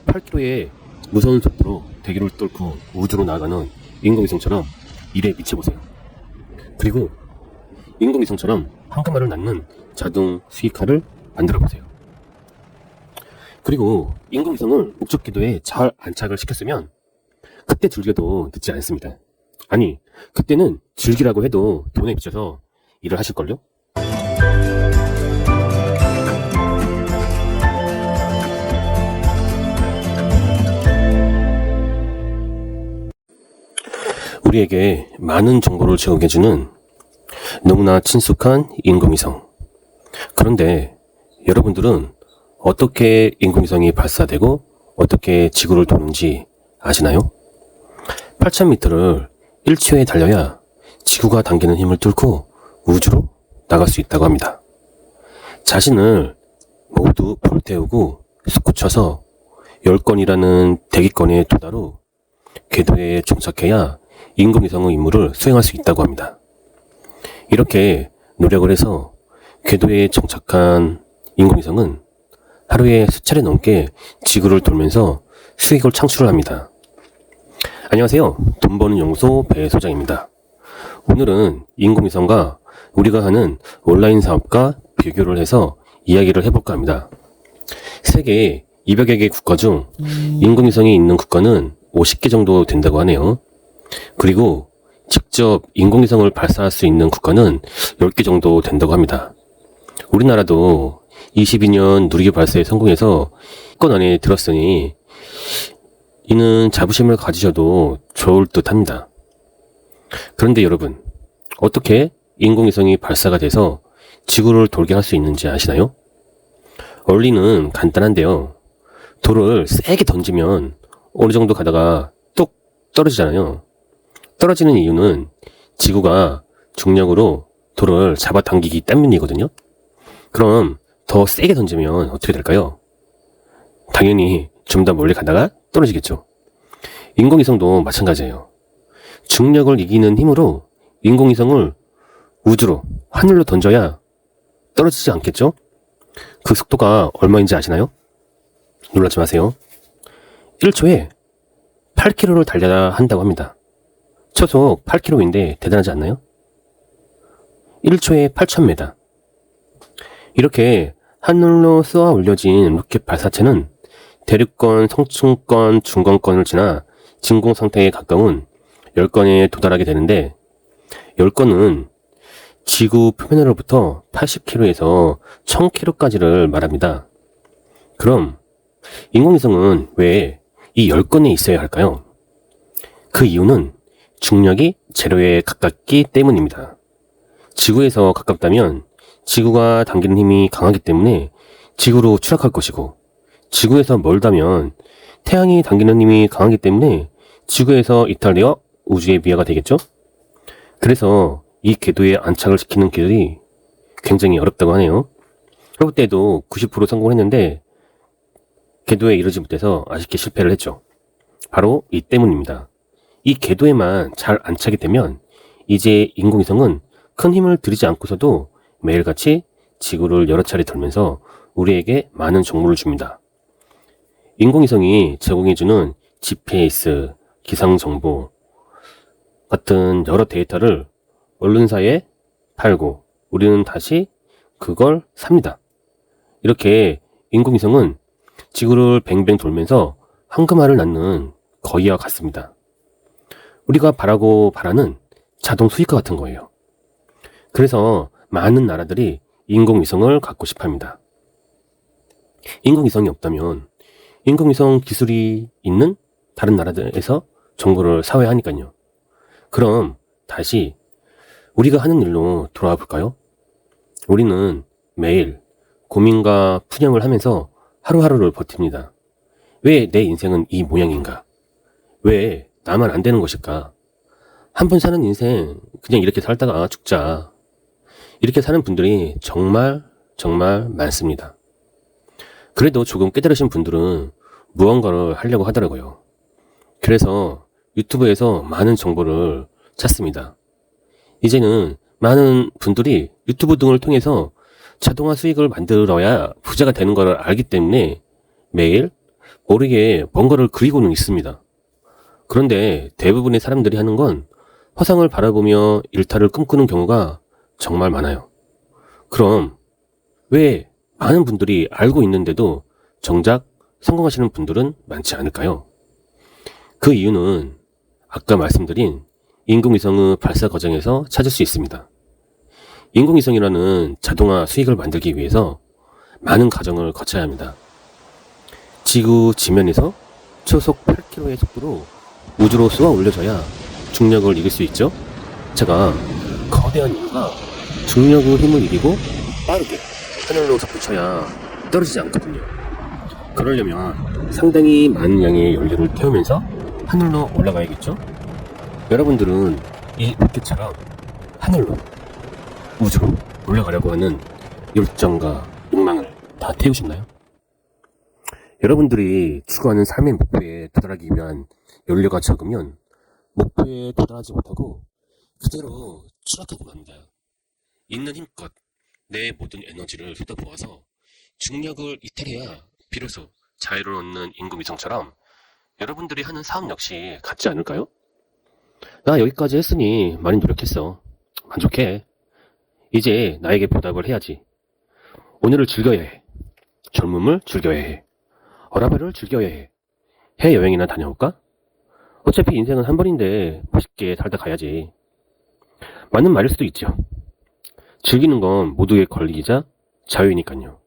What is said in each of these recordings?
8km의 무서운 속도로 대기를 뚫고 우주로 나아가는 인공위성처럼 일에 미쳐보세요. 그리고 인공위성처럼 황금알을 낳는 자동 수익화를 만들어보세요. 그리고 인공위성을 목적 궤도에 잘 안착을 시켰으면 그때 즐겨도 늦지 않습니다. 아니, 그때는 즐기라고 해도 돈에 비춰서 일을 하실걸요? 우리에게 많은 정보를 제공해주는 너무나 친숙한 인공위성. 그런데 여러분들은 어떻게 인공위성이 발사되고 어떻게 지구를 도는지 아시나요? 8,000m를 1초에 달려야 지구가 당기는 힘을 뚫고 우주로 나갈 수 있다고 합니다. 자신을 모두 불태우고 솟구쳐서 10건이라는 대기권의 도달 후 궤도에 정착해야 인공위성의 임무를 수행할 수 있다고 합니다. 이렇게 노력을 해서 궤도에 정착한 인공위성은 하루에 수차례 넘게 지구를 돌면서 수익을 창출을 합니다. 안녕하세요. 돈 버는 연구소 배 소장입니다. 오늘은 인공위성과 우리가 하는 온라인 사업과 비교를 해서 이야기를 해볼까 합니다. 세계 200여 개 국가 중 인공위성이 있는 국가는 50개 정도 된다고 하네요. 그리고 직접 인공위성을 발사할 수 있는 국가는 10개 정도 된다고 합니다. 우리나라도 22년 누리호 발사에 성공해서 건 안에 들었으니 이는 자부심을 가지셔도 좋을 듯 합니다. 그런데 여러분, 어떻게 인공위성이 발사가 돼서 지구를 돌게 할 수 있는지 아시나요? 원리는 간단한데요. 돌을 세게 던지면 어느 정도 가다가 뚝 떨어지잖아요. 떨어지는 이유는 지구가 중력으로 돌을 잡아당기기 때문이거든요. 그럼 더 세게 던지면 어떻게 될까요? 당연히 좀 더 멀리 가다가 떨어지겠죠. 인공위성도 마찬가지예요. 중력을 이기는 힘으로 인공위성을 우주로, 하늘로 던져야 떨어지지 않겠죠? 그 속도가 얼마인지 아시나요? 놀라지 마세요. 1초에 8km를 달려야 한다고 합니다. 초속 8km인데 대단하지 않나요? 1초에 8,000m. 이렇게 하늘로 쏘아 올려진 로켓 발사체는 대륙권, 성층권, 중건권을 지나 진공 상태에 가까운 10건에 도달하게 되는데 10건은 지구 표면으로부터 80km에서 1000km까지를 말합니다. 그럼 인공위성은 왜 이 10건에 있어야 할까요? 그 이유는 중력이 제로에 가깝기 때문입니다. 지구에서 가깝다면 지구가 당기는 힘이 강하기 때문에 지구로 추락할 것이고, 지구에서 멀다면 태양이 당기는 힘이 강하기 때문에 지구에서 이탈되어 우주의 미아가 되겠죠? 그래서 이 궤도에 안착을 시키는 길이 굉장히 어렵다고 하네요. 해볼 때도 90% 성공을 했는데 궤도에 이르지 못해서 아쉽게 실패를 했죠. 바로 이 때문입니다. 이 궤도에만 잘 안착이 되면 이제 인공위성은 큰 힘을 들이지 않고서도 매일같이 지구를 여러 차례 돌면서 우리에게 많은 정보를 줍니다. 인공위성이 제공해주는 GPS, 기상정보 같은 여러 데이터를 언론사에 팔고 우리는 다시 그걸 삽니다. 이렇게 인공위성은 지구를 뱅뱅 돌면서 황금알을 낳는 거위와 같습니다. 우리가 바라는 자동 수익화 같은 거예요. 그래서 많은 나라들이 인공위성을 갖고 싶어 합니다. 인공위성이 없다면 인공위성 기술이 있는 다른 나라들에서 정보를 사와야 하니까요. 그럼 다시 우리가 하는 일로 돌아와 볼까요? 우리는 매일 고민과 푸념을 하면서 하루하루를 버팁니다. 왜 내 인생은 이 모양인가? 왜 나만 안 되는 것일까? 한 번 사는 인생 그냥 이렇게 살다가 죽자. 이렇게 사는 분들이 정말 많습니다. 그래도 조금 깨달으신 분들은 무언가를 하려고 하더라고요. 그래서 유튜브에서 많은 정보를 찾습니다. 이제는 많은 분들이 유튜브 등을 통해서 자동화 수익을 만들어야 부자가 되는 걸 알기 때문에 매일 모르게 뭔가를 그리고는 있습니다. 그런데 대부분의 사람들이 하는 건 화상을 바라보며 일탈을 꿈꾸는 경우가 정말 많아요. 그럼 왜 많은 분들이 알고 있는데도 정작 성공하시는 분들은 많지 않을까요? 그 이유는 아까 말씀드린 인공위성의 발사 과정에서 찾을 수 있습니다. 인공위성이라는 자동화 수익을 만들기 위해서 많은 과정을 거쳐야 합니다. 지구 지면에서 초속 8km의 속도로 우주로 쏘아 올려져야 중력을 이길 수 있죠. 제가 거대한 인류가 중력의 힘을 이기고 빠르게 하늘로 솟구쳐야 떨어지지 않거든요. 그러려면 상당히 많은 양의 연료를 태우면서 하늘로 올라가야겠죠. 여러분들은 이 로켓처럼 하늘로, 우주로 올라가려고 하는 열정과 욕망을 다 태우셨나요? 여러분들이 추구하는 삶의 목표에 도달하기 위한 연료가 적으면 목표에 도달하지 못하고 그대로 추락하고 맙니다. 있는 힘껏 내 모든 에너지를 쏟아부어서 중력을 이탈해야 비로소 자유를 얻는 인공위성처럼 여러분들이 하는 사업 역시 같지 않을까요? 나 여기까지 했으니 많이 노력했어. 만족해. 이제 나에게 보답을 해야지. 오늘을 즐겨야 해. 젊음을 즐겨야 해. 어라벨을 즐겨야 해. 해외여행이나 다녀올까? 어차피 인생은 한 번인데 멋있게 살다 가야지. 맞는 말일 수도 있죠. 즐기는 건 모두의 권리이자 자유이니까요.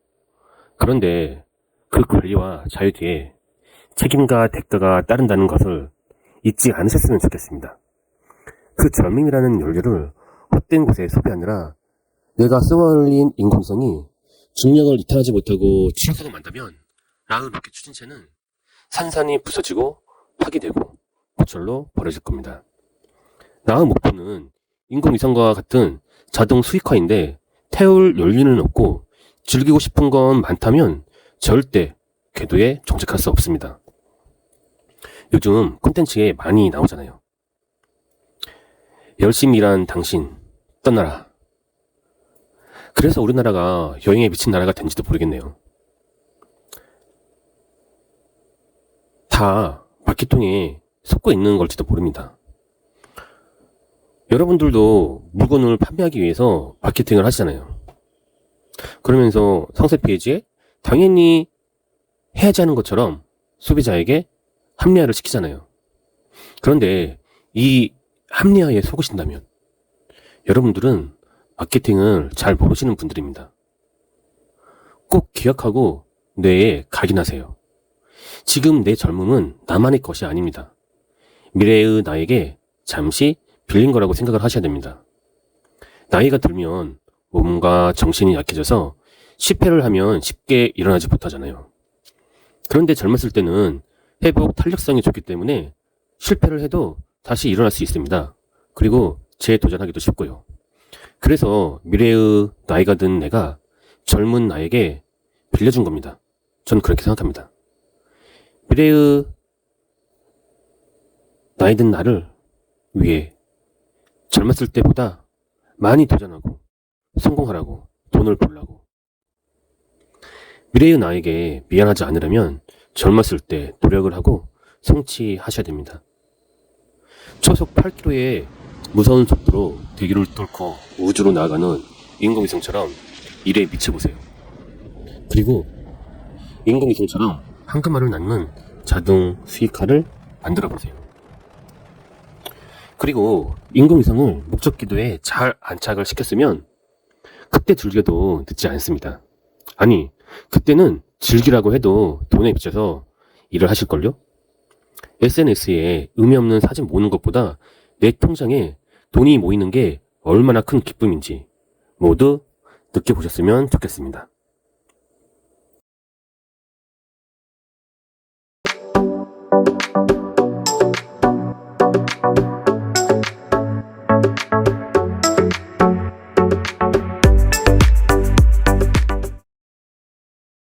그런데 그 권리와 자유 뒤에 책임과 대가가 따른다는 것을 잊지 않으셨으면 좋겠습니다. 그 젊음이라는 연료를 헛된 곳에 소비하느라 내가 쏘아올린 인공위성이 중력을 이탈하지 못하고 추락하고 만다면 라의 로켓 추진체는 산산이 부서지고 파괴되고 고철로 버려질 겁니다. 나의 목표는 인공위성과 같은 자동 수익화인데 태울 연료는 없고 즐기고 싶은 건 많다면 절대 궤도에 정착할 수 없습니다. 요즘 콘텐츠에 많이 나오잖아요. 열심히 일한 당신 떠나라. 그래서 우리나라가 여행에 미친 나라가 된지도 모르겠네요. 다 바퀴통에 속고 있는 걸지도 모릅니다. 여러분들도 물건을 판매하기 위해서 마케팅을 하시잖아요. 그러면서 상세 페이지에 당연히 해야지 하는 것처럼 소비자에게 합리화를 시키잖아요. 그런데 이 합리화에 속으신다면 여러분들은 마케팅을 잘 모르시는 분들입니다. 꼭 기억하고 뇌에 각인하세요. 지금 내 젊음은 나만의 것이 아닙니다. 미래의 나에게 잠시 빌린 거라고 생각을 하셔야 됩니다. 나이가 들면 몸과 정신이 약해져서 실패를 하면 쉽게 일어나지 못하잖아요. 그런데 젊었을 때는 회복 탄력성이 좋기 때문에 실패를 해도 다시 일어날 수 있습니다. 그리고 재도전하기도 쉽고요. 그래서 미래의 나이가 든 내가 젊은 나에게 빌려준 겁니다. 저는 그렇게 생각합니다. 미래의 나이 든 나를 위해 젊었을 때보다 많이 도전하고 성공하라고 돈을 벌라고. 미래의 나에게 미안하지 않으려면 젊었을 때 노력을 하고 성취하셔야 됩니다. 초속 8km의 무서운 속도로 대기를 뚫고 우주로 나아가는 인공위성처럼 일에 미쳐보세요. 그리고 인공위성처럼 황금알을 낳는 자동 수익화를 만들어보세요. 그리고 인공위성을 목적궤도에 잘 안착을 시켰으면 그때 즐겨도 늦지 않습니다. 아니, 그때는 즐기라고 해도 돈에 비춰서 일을 하실걸요? SNS에 의미 없는 사진 모으는 것보다 내 통장에 돈이 모이는 게 얼마나 큰 기쁨인지 모두 느껴보셨으면 좋겠습니다.